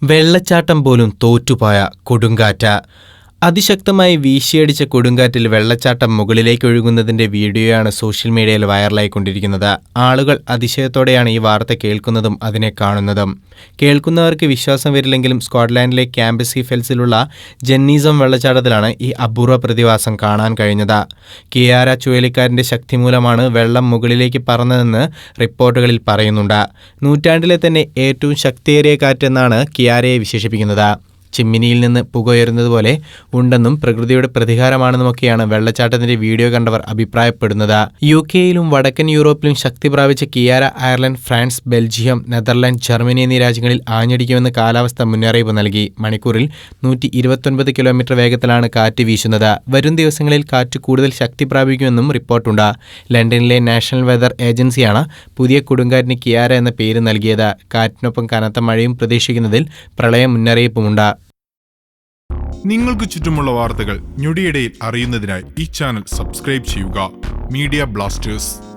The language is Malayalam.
വെള്ളച്ചാട്ടം പോലും തോറ്റുപോയ കൊടുങ്കാറ്റ്. അതിശക്തമായി വീശിയടിച്ച കൊടുങ്കാറ്റിൽ വെള്ളച്ചാട്ടം മുകളിലേക്ക് ഒഴുകുന്നതിന്റെ വീഡിയോയാണ് സോഷ്യൽ മീഡിയയിൽ വൈറലായിക്കൊണ്ടിരിക്കുന്നത്. ആളുകൾ അതിശയത്തോടെയാണ് ഈ വാർത്ത കേൾക്കുന്നതും അതിനെ കാണുന്നതും. കേൾക്കുന്നവർക്ക് വിശ്വാസം വരില്ലെങ്കിലും സ്കോട്ട്ലാൻഡിലെ ക്യാമ്പസി ഫെൽസിലുള്ള ജെന്നീസം വെള്ളച്ചാട്ടത്തിലാണ് ഈ അപൂർവ പ്രതിഭാസം കാണാൻ കഴിഞ്ഞത്. കിയാര ചുഴലിക്കാറ്റിന്റെ ശക്തി മൂലമാണ് വെള്ളം മുകളിലേക്ക് പറന്നതെന്ന് റിപ്പോർട്ടുകളിൽ പറയുന്നുണ്ട്. നൂറ്റാണ്ടിലെ തന്നെ ഏറ്റവും ശക്തിയേറിയ കാറ്റെന്നാണ് കിയാരയെ വിശേഷിപ്പിക്കുന്നത്. ചിമ്മിനിയിൽ നിന്ന് പുകയുയരുന്നതുപോലെ ഉണ്ടെന്നും പ്രകൃതിയുടെ പ്രതികാരമാണെന്നുമൊക്കെയാണ് വെള്ളച്ചാട്ടത്തിന്റെ വീഡിയോ കണ്ടവർ അഭിപ്രായപ്പെടുന്നത്. UK-യിലും വടക്കൻ യൂറോപ്പിലും ശക്തി പ്രാപിച്ച Kiara Ireland, France, Belgium, Netherland, Germany എന്നീ രാജ്യങ്ങളിൽ ആഞ്ഞടിക്കുമെന്ന് കാലാവസ്ഥ മുന്നറിയിപ്പ് നൽകി. മണിക്കൂറിൽ 129 കിലോമീറ്റർ വേഗത്തിലാണ് കാറ്റ് വീശുന്നത്. വരും ദിവസങ്ങളിൽ കാറ്റ് കൂടുതൽ ശക്തി പ്രാപിക്കുമെന്നും റിപ്പോർട്ടുണ്ട്. ലണ്ടനിലെ നാഷണൽ വെതർ ഏജൻസിയാണ് പുതിയ കൊടുങ്കാറ്റിന് കിയാര എന്ന പേര് നൽകിയത്. കാറ്റിനൊപ്പം കനത്ത മഴയും പ്രതീക്ഷിക്കുന്നതിൽ പ്രളയ മുന്നറിയിപ്പുമുണ്ട്. നിങ്ങൾക്ക് ചുറ്റുമുള്ള വാർത്തകൾ ഞൊടിയിടയിൽ അറിയുന്നതിനായി ഈ ചാനൽ സബ്സ്ക്രൈബ് ചെയ്യുക. Media Blasters.